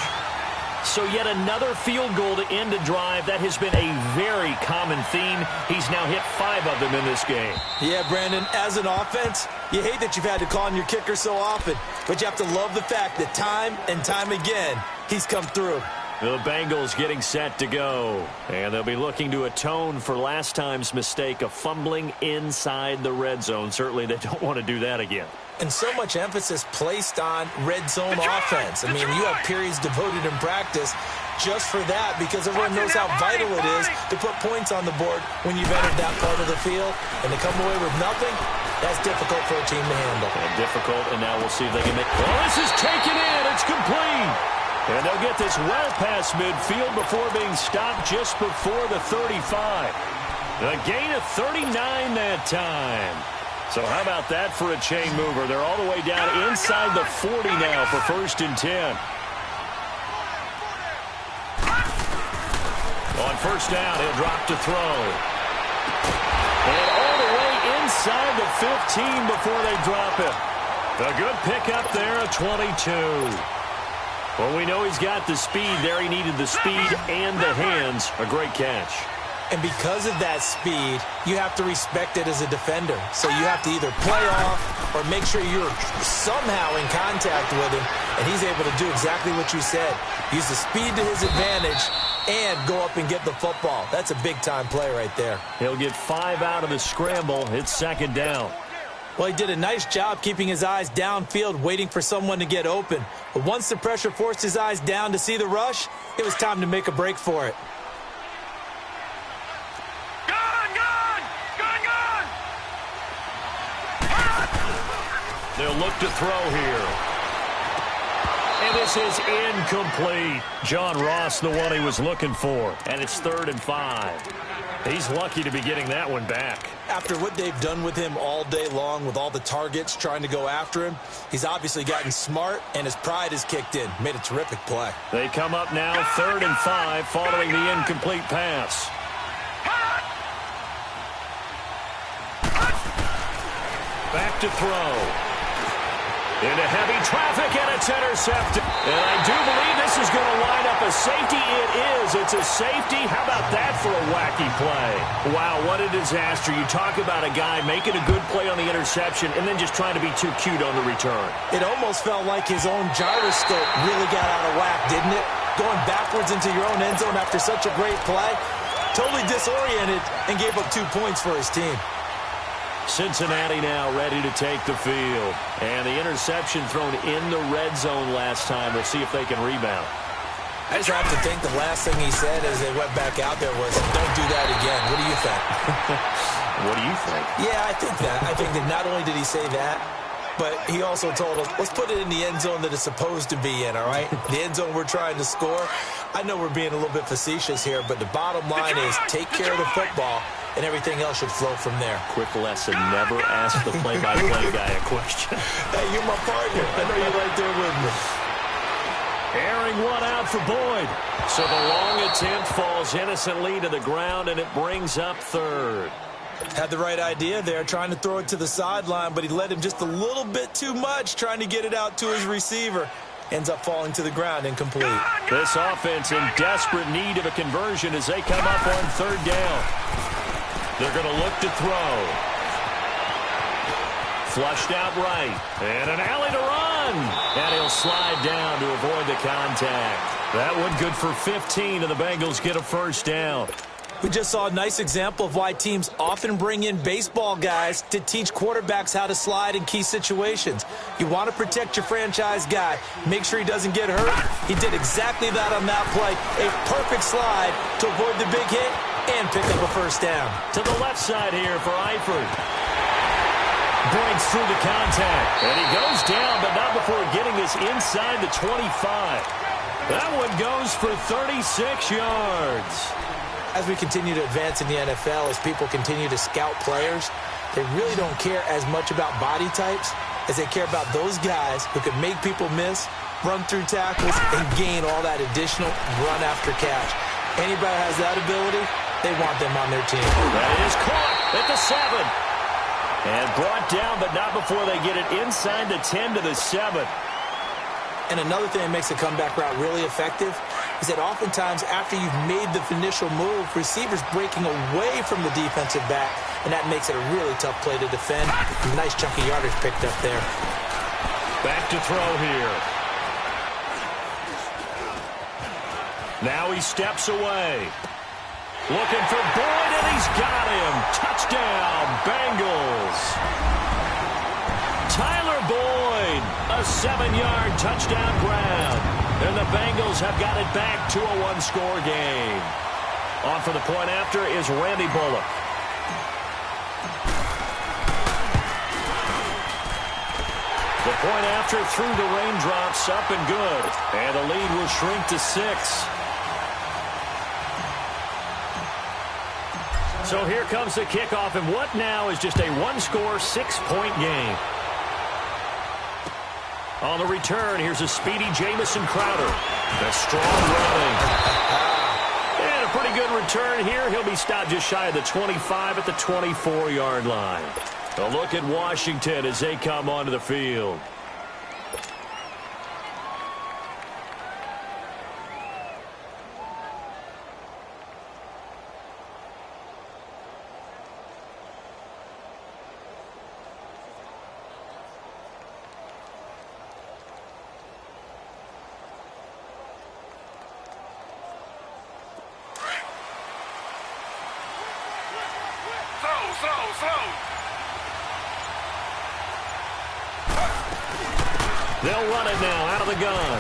Speaker 2: So yet another field goal to end a drive. That has been a very common theme. He's now hit 5 of them in this game.
Speaker 1: Yeah, Brandon, as an offense, you hate that you've had to call on your kicker so often, but you have to love the fact that time and time again, he's come through.
Speaker 2: The Bengals getting set to go. And they'll be looking to atone for last time's mistake of fumbling inside the red zone. Certainly they don't want to do that again.
Speaker 1: And so much emphasis placed on red zone offense. I mean, you have periods devoted in practice just for that because everyone knows how vital it is to put points on the board when you've entered that part of the field. And to come away with nothing, that's difficult for a team to handle.
Speaker 2: And difficult, and now we'll see if they can make... Oh, this is taken in. It's complete. And they'll get this well past midfield before being stopped just before the 35. A gain of 39 that time. So how about that for a chain mover? They're all the way down inside the 40 now for 1st and 10. On 1st down, he'll drop to throw. And all the way inside the 15 before they drop it. A good pickup there, a 22. Well, we know he's got the speed there. He needed the speed and the hands. A great catch.
Speaker 1: And because of that speed, you have to respect it as a defender. So you have to either play off or make sure you're somehow in contact with him, and he's able to do exactly what you said. Use the speed to his advantage and go up and get the football. That's a big-time play right there.
Speaker 2: He'll get 5 out of the scramble. It's 2nd down.
Speaker 1: Well, he did a nice job keeping his eyes downfield, waiting for someone to get open. But once the pressure forced his eyes down to see the rush, it was time to make a break for it.
Speaker 2: They'll look to throw here. And this is incomplete. John Ross, the one he was looking for. And it's 3rd and 5. He's lucky to be getting that one back.
Speaker 1: After what they've done with him all day long, with all the targets trying to go after him, he's obviously gotten smart, and his pride has kicked in. Made a terrific play.
Speaker 2: They come up now 3rd and 5 following the incomplete pass. Back to throw. Into heavy traffic, and it's intercepted. And I do believe this is going to line up a safety. It is. It's a safety. How about that for a wacky play? Wow, what a disaster. You talk about a guy making a good play on the interception and then just trying to be too cute on the return.
Speaker 1: It almost felt like his own gyroscope really got out of whack, didn't it? Going backwards into your own end zone after such a great play. Totally disoriented and gave up 2 points for his team.
Speaker 2: Cincinnati now ready to take the field. And the interception thrown in the red zone last time. We'll see if they can rebound.
Speaker 1: I just have to think the last thing he said as they went back out there was, don't do that again. What do you think?
Speaker 2: What do you think?
Speaker 1: Yeah, I think that. I think that not only did he say that, but he also told them, let's put it in the end zone that it's supposed to be in, all right? The end zone we're trying to score. I know we're being a little bit facetious here, but the bottom line is take care of the football, and everything else should flow from there.
Speaker 2: Quick lesson, never ask the play-by-play guy a question.
Speaker 1: Hey, you're my partner. I know you're right there with me.
Speaker 2: Airing one out for Boyd. So the long attempt falls innocently to the ground, and it brings up 3rd.
Speaker 1: Had the right idea there, trying to throw it to the sideline, but he led him just a little bit too much, trying to get it out to his receiver. Ends up falling to the ground, incomplete.
Speaker 2: This offense in desperate need of a conversion as they come up on 3rd down. They're going to look to throw. Flushed out right. And an alley to run. And he'll slide down to avoid the contact. That one good for 15, and the Bengals get a 1st down.
Speaker 1: We just saw a nice example of why teams often bring in baseball guys to teach quarterbacks how to slide in key situations. You want to protect your franchise guy. Make sure he doesn't get hurt. He did exactly that on that play. A perfect slide to avoid the big hit and pick up a 1st down.
Speaker 2: To the left side here for Eifert. Breaks through the contact. And he goes down, but not before getting this inside the 25. That one goes for 36 yards.
Speaker 1: As we continue to advance in the NFL, as people continue to scout players, they really don't care as much about body types as they care about those guys who can make people miss, run through tackles, and gain all that additional run after catch. Anybody has that ability, they want them on their team.
Speaker 2: That is caught at the 7. And brought down, but not before they get it inside the 10 to the 7.
Speaker 1: And another thing that makes a comeback route really effective is that oftentimes after you've made the initial move, receivers breaking away from the defensive back, and that makes it a really tough play to defend. Nice chunky yardage picked up there.
Speaker 2: Back to throw here. Now he steps away. Looking for Boyd, and he's got him. Touchdown, Bengals. Tyler Boyd, a 7-yard touchdown grab. And the Bengals have got it back to a one-score game. On for the point after is Randy Bullock. The point after through the raindrops, up and good. And the lead will shrink to 6. So here comes the kickoff, and what now is just a one-score, 6-point game. On the return, here's a speedy Jamison Crowder. That's strong running. And a pretty good return here. He'll be stopped just shy of the 25 at the 24-yard line. A look at Washington as they come onto the field. They'll run it now out of the gun.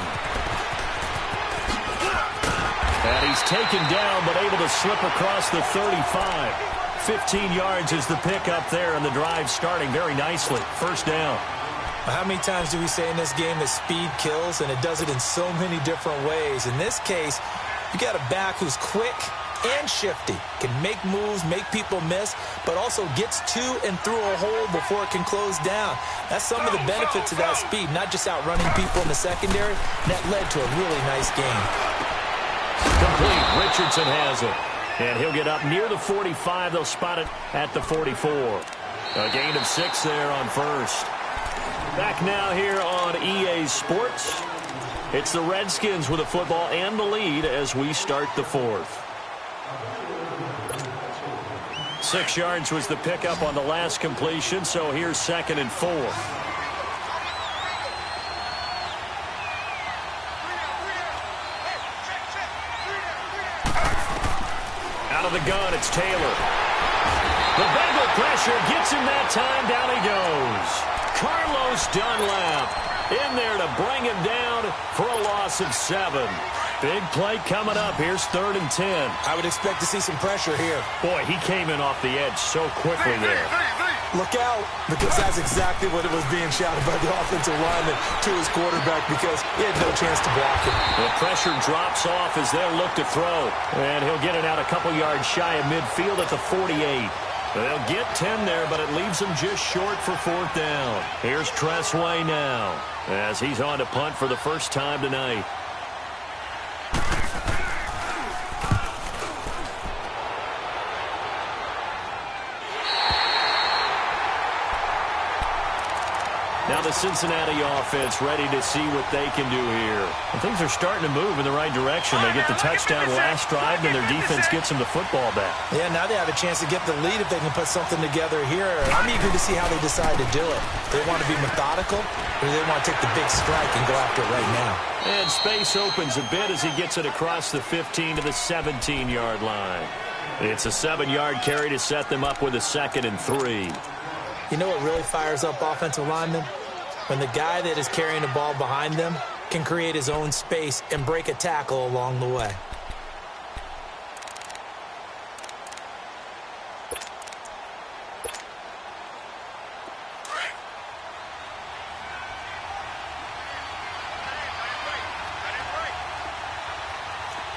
Speaker 2: And he's taken down but able to slip across the 35. 15 yards is the pickup there, and the drive starting very nicely. First down.
Speaker 1: How many times do we say in this game that speed kills, and it does it in so many different ways? In this case, you got a back who's quick and shifty, can make moves, make people miss, but also gets to and through a hole before it can close down. That's some of the benefits of that speed, not just outrunning people in the secondary. That led to a really nice game.
Speaker 2: Complete. Richardson has it. And he'll get up near the 45. They'll spot it at the 44. A gain of 6 there on first. Back now here on EA Sports. It's the Redskins with the football and the lead as we start the fourth. 6 yards was the pickup on the last completion, so here's 2nd and 4. Out of the gun, it's Taylor. The Bengal pressure gets him that time. Down he goes. Carlos Dunlap in there to bring him down for a loss of 7. Big play coming up. Here's 3rd and 10.
Speaker 1: I would expect to see some pressure here.
Speaker 2: Boy, he came in off the edge so quickly there.
Speaker 1: Look out, because that's exactly what it was being shouted by the offensive lineman to his quarterback, because he had no chance to block him.
Speaker 2: The pressure drops off as they'll look to throw. And he'll get it out a couple yards shy of midfield at the 48. They'll get 10 there, but it leaves them just short for 4th down. Here's Tressway now as he's on to punt for the first time tonight. Now the Cincinnati offense ready to see what they can do here. And things are starting to move in the right direction. They get the touchdown last drive, and their defense gets them the football back.
Speaker 1: Yeah, now they have a chance to get the lead if they can put something together here. I'm eager to see how they decide to do it. Do they want to be methodical, or do they want to take the big strike and go after it right now?
Speaker 2: And space opens a bit as he gets it across the 15 to the 17-yard line. It's a 7-yard carry to set them up with a 2nd and 3.
Speaker 1: You know what really fires up offensive linemen? When the guy that is carrying the ball behind them can create his own space and break a tackle along the way.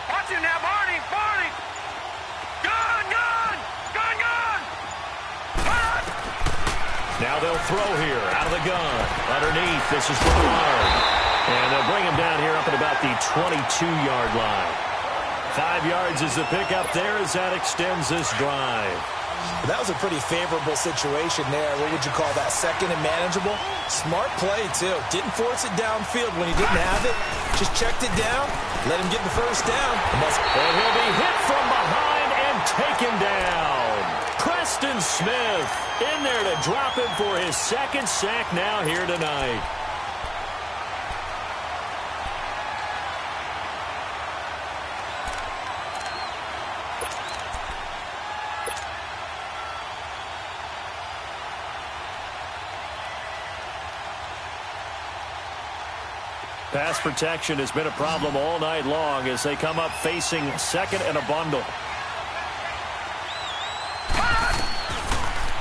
Speaker 3: Watch him now, Barney! Barney! Gun! Gun! Gun! Gun!
Speaker 2: Now they'll throw here out of the gun. Underneath, this is Bernard. And they'll bring him down here up at about the 22-yard line. 5 yards is the pickup there as that extends this drive.
Speaker 1: That was a pretty favorable situation there. What would you call that? Second and manageable? Smart play, too. Didn't force it downfield when he didn't have it. Just checked it down, let him get the first down.
Speaker 2: And he'll be hit from behind and taken down. Preston Smith in there to drop him for his second sack now here tonight. Pass protection has been a problem all night long as they come up facing second and a bundle.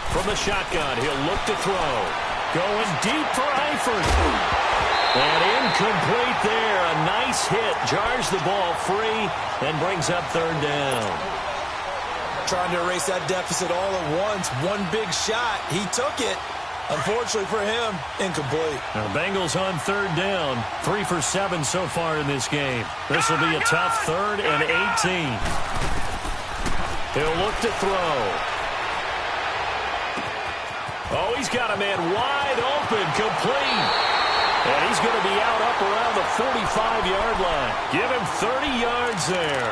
Speaker 2: From the shotgun, he'll look to throw. Going deep for Eifert. And incomplete there. A nice hit. Jars the ball free and brings up third down.
Speaker 1: Trying to erase that deficit all at once. One big shot. He took it. Unfortunately for him, incomplete.
Speaker 2: Now, Bengals on third down. 3 for 7 so far in this game. This will be a tough 3rd and 18. He'll look to throw. Oh, he's got a man wide open, complete. And he's going to be out up around the 45-yard line. Give him 30 yards there.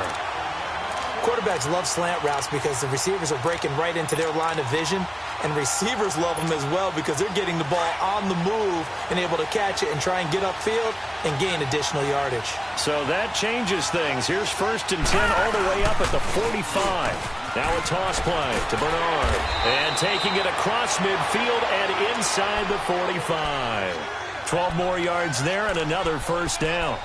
Speaker 1: Quarterbacks love slant routes because the receivers are breaking right into their line of vision. And receivers love them as well because they're getting the ball on the move and able to catch it and try and get upfield and gain additional yardage.
Speaker 2: So that changes things. Here's 1st and 10 all the way up at the 45. Now a toss play to Bernard. And taking it across midfield and inside the 45. 12 more yards there and another first down.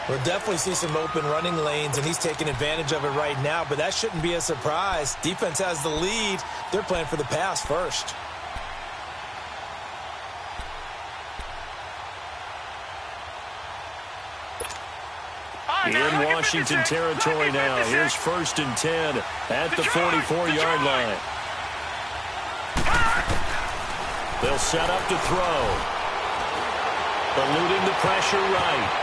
Speaker 1: We'll definitely see some open running lanes, and he's taking advantage of it right now, but that shouldn't be a surprise. Defense has the lead. They're playing for the pass first.
Speaker 2: In Washington territory now. Here's 1st and 10 at the 44-yard line. They'll set up to throw. Eluding the pressure right.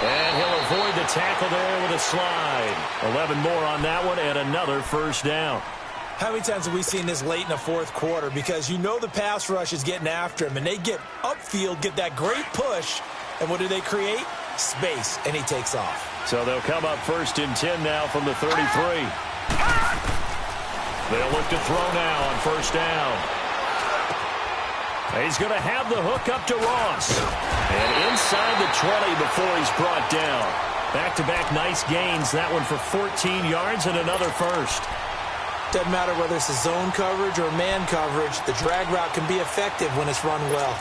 Speaker 2: And he'll avoid the tackle there with a slide. 11 more on that one and another first down.
Speaker 1: How many times have we seen this late in the 4th quarter? Because you know the pass rush is getting after him, and they get upfield, get that great push, and what do they create? Space, and he takes off.
Speaker 2: So they'll come up 1st and 10 now from the 33. They'll look to throw now on 1st down. He's going to have the hook up to Ross. And inside the 20 before he's brought down. Back-to-back nice gains. That one for 14 yards and another first.
Speaker 1: Doesn't matter whether it's a zone coverage or man coverage. The drag route can be effective when it's run well.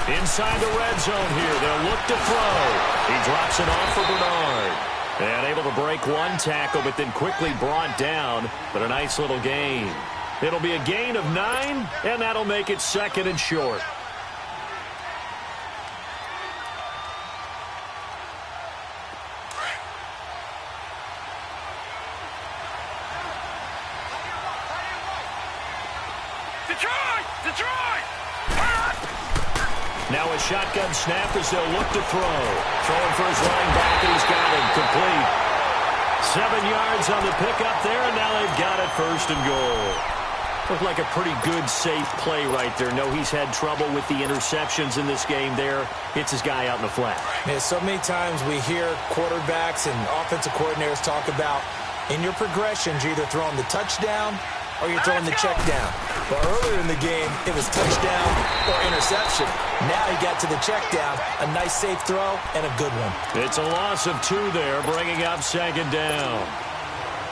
Speaker 2: Inside the red zone here. They'll look to throw. He drops it off for Bernard. And able to break one tackle, but then quickly brought down. But a nice little gain. It'll be a gain of 9, and that'll make it 2nd and short. Now a shotgun snap as they'll look to throw. Throwing for his running back, and he's got him complete. 7 yards on the pickup there, and now they've got it 1st and goal. Looked like a pretty good, safe play right there. No, he's had trouble with the interceptions in this game there. Hits his guy out in the flat.
Speaker 1: Yeah, so many times we hear quarterbacks and offensive coordinators talk about in your progressions, you're either throwing the touchdown or you're throwing the check down. But earlier in the game, it was touchdown or interception. Now he got to the check down. A nice safe throw and a good one.
Speaker 2: It's a loss of 2 there, bringing up 2nd down.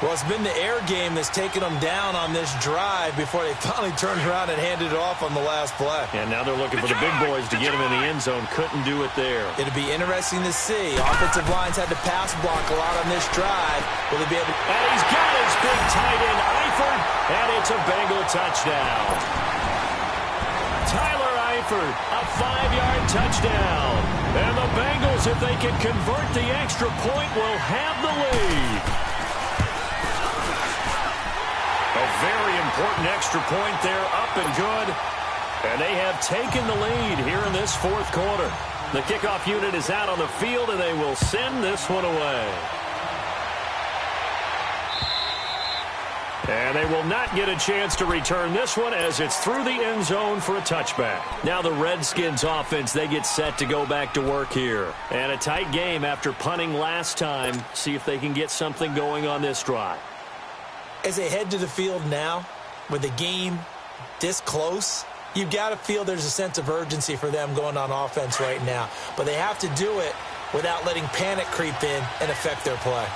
Speaker 1: Well, it's been the air game that's taken them down on this drive before they finally turned around and handed it off on the last play.
Speaker 2: And now they're looking for the big boys to get him in the end zone. Couldn't do it there.
Speaker 1: It'll be interesting to see. Offensive lines had to pass block a lot on this drive. Will they be able to...
Speaker 2: And he's got his big tight end, Eifert, and it's a Bengal touchdown. Tyler Eifert, a 5-yard touchdown. And the Bengals, if they can convert the extra point, will have the lead. very important extra point there, up and good. And they have taken the lead here in this fourth quarter. The kickoff unit is out on the field, and they will send this one away. And they will not get a chance to return this one as it's through the end zone for a touchback. Now the Redskins offense, they get set to go back to work here. And a tight game after punting last time. See if they can get something going on this drive.
Speaker 1: As they head to the field now, with the game this close, you've got to feel there's a sense of urgency for them going on offense right now. But they have to do it without letting panic creep in and affect their play.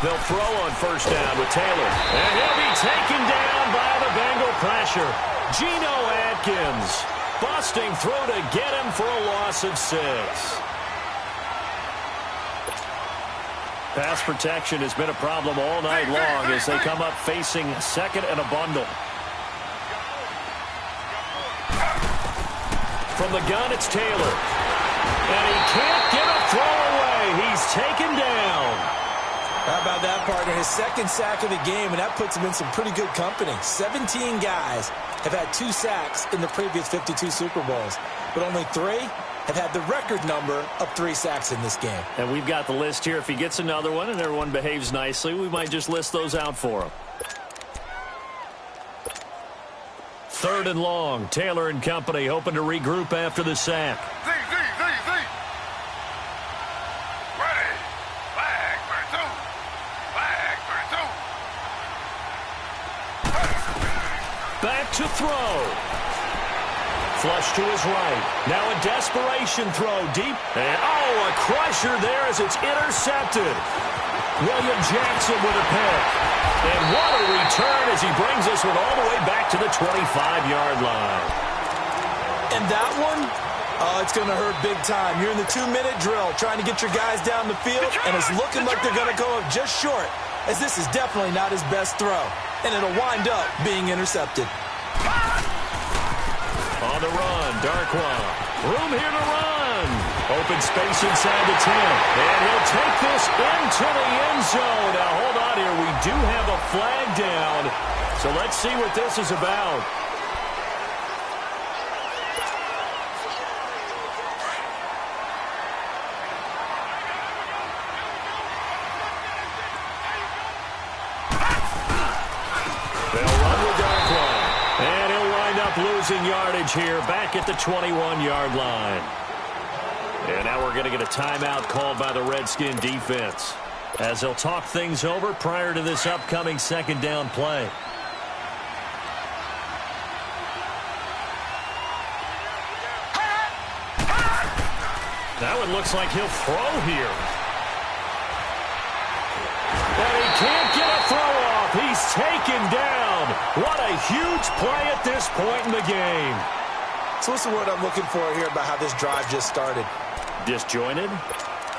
Speaker 2: They'll throw on first down with Taylor. And he'll be taken down by the Bengal pressure. Geno Atkins busting through to get him for a loss of 6. Pass protection has been a problem all night long as they come up facing second and a bundle. From the gun, it's Taylor. And he can't get a throw away. He's taken down.
Speaker 1: How about that, partner? His second sack of the game, and that puts him in some pretty good company. 17 guys have had 2 sacks in the previous 52 Super Bowls, but only 3 have had the record number of 3 sacks in this game.
Speaker 2: And we've got the list here. If he gets another one and everyone behaves nicely, we might just list those out for him. 3rd and long. Taylor and company hoping to regroup after the sack. Back to throw. Flush to his right. Now a desperation throw deep. And, a crusher there as it's intercepted. William Jackson with a pick. And what a return as he brings this one all the way back to the 25-yard line.
Speaker 1: And that one, it's going to hurt big time. You're in the 2-minute drill trying to get your guys down the field, and it's looking like they're going to go up just short, as this is definitely not his best throw. And it'll wind up being intercepted.
Speaker 2: On the run, Darkwa. Room here to run. Open space inside the 10. And he'll take this into the end zone. Now, hold on here. We do have a flag down. So let's see what this is about. Losing yardage here back at the 21-yard line. And now we're going to get a timeout called by the Redskin defense as they'll talk things over prior to this upcoming second down play. That one looks like he'll throw here. And he can't get a throw off. He's taken down. What a huge play at this point in the game.
Speaker 1: So what's the word I'm looking for here about how this drive just started?
Speaker 2: Disjointed?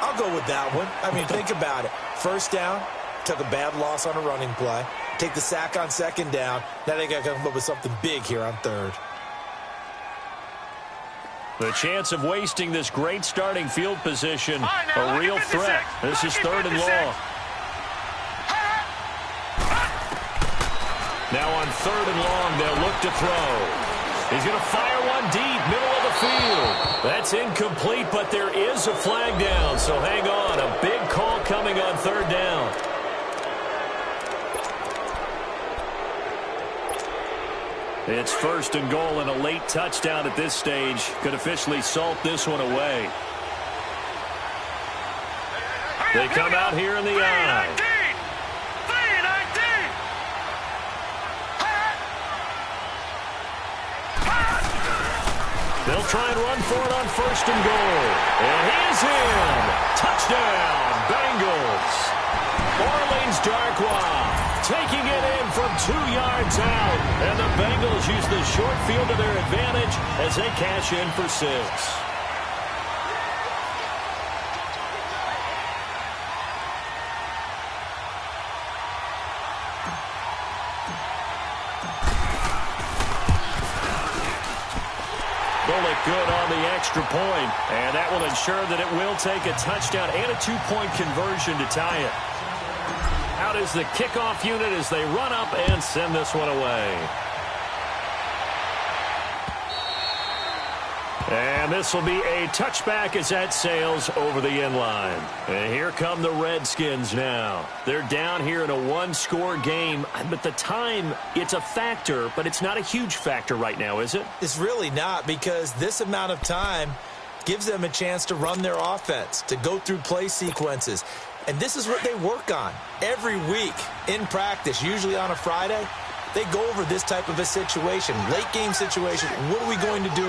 Speaker 1: I'll go with that one. I mean, think about it. First down, took a bad loss on a running play. Take the sack on second down. Now they got to come up with something big here on third.
Speaker 2: The chance of wasting this great starting field position, a real threat. This is 3rd and long. Now on 3rd and long, they'll look to throw. He's going to fire one deep, middle of the field. That's incomplete, but there is a flag down, so hang on. A big call coming on 3rd down. It's 1st and goal, and a late touchdown at this stage could officially salt this one away. They come out here in the eye. They'll try and run for it on 1st and goal. And he is in. Touchdown, Bengals. Orleans Darkwa taking it in from 2 yards out. And the Bengals use the short field to their advantage as they cash in for 6. Bullock good on the extra point, and that will ensure that it will take a touchdown and a 2-point conversion to tie it. out is the kickoff unit as they run up and send this one away. And this will be a touchback as that sails over the end line. And here come the Redskins now. They're down here in a one-score game. But the time, it's a factor, but it's not a huge factor right now, is it?
Speaker 1: It's really not, because this amount of time gives them a chance to run their offense, to go through play sequences. And this is what they work on every week in practice, usually on a Friday. They go over this type of a situation, late game situation. What are we going to do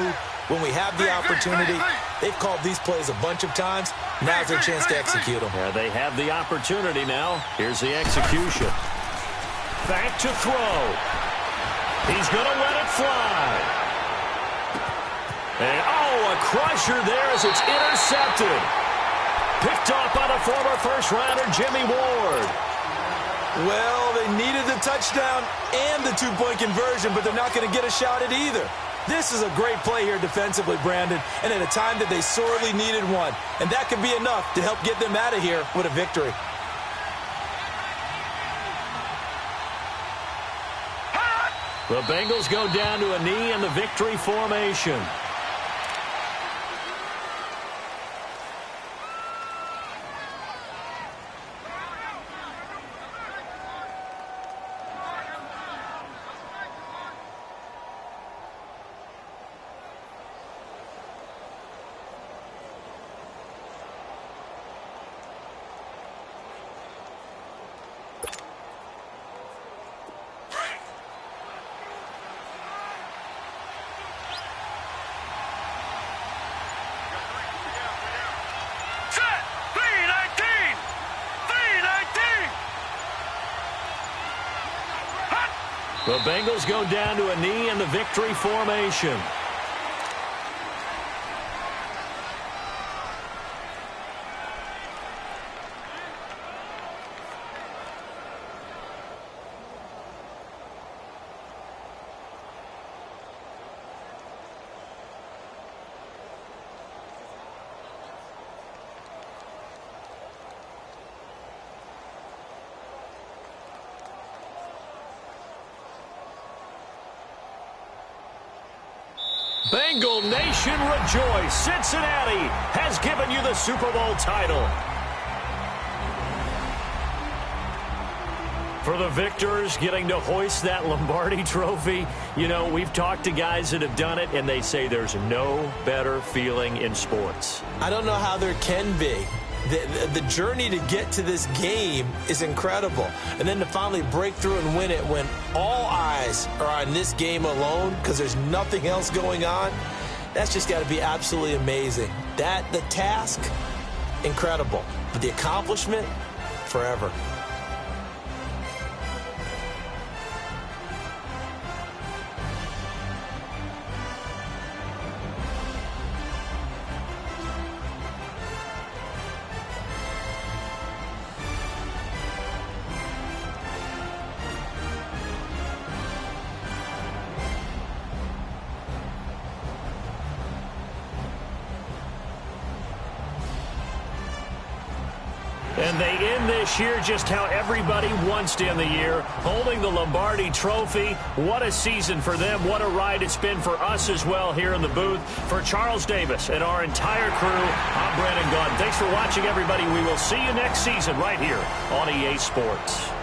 Speaker 1: when we have the opportunity? They've called these plays a bunch of times. Now's their chance to execute them.
Speaker 2: Yeah, they have the opportunity now. Here's the execution. Back to throw. He's going to let it fly. And, a crusher there as it's intercepted. Picked off by the former first-rounder Jimmy Ward.
Speaker 1: Well, they needed the touchdown and the two-point conversion, but they're not going to get a shot at either. This is a great play here defensively, Brandon, and at a time that they sorely needed one. And that could be enough to help get them out of here with a victory.
Speaker 2: The Bengals go down to a knee in the victory formation. The Bengals go down to a knee in the victory formation. Bengal Nation rejoice. Cincinnati has given you the Super Bowl title. For the victors, getting to hoist that Lombardi trophy, you know, we've talked to guys that have done it, and they say there's no better feeling in sports.
Speaker 1: I don't know how there can be. The journey to get to this game is incredible. And then to finally break through and win it when all eyes are on this game alone because there's nothing else going on, that's just got to be absolutely amazing. The task, incredible. But the accomplishment, forever.
Speaker 2: And they end this year just how everybody wants to end the year, holding the Lombardi trophy. What a season for them. What a ride it's been for us as well here in the booth. For Charles Davis and our entire crew, I'm Brandon Gaudin. Thanks for watching, everybody. We will see you next season right here on EA Sports.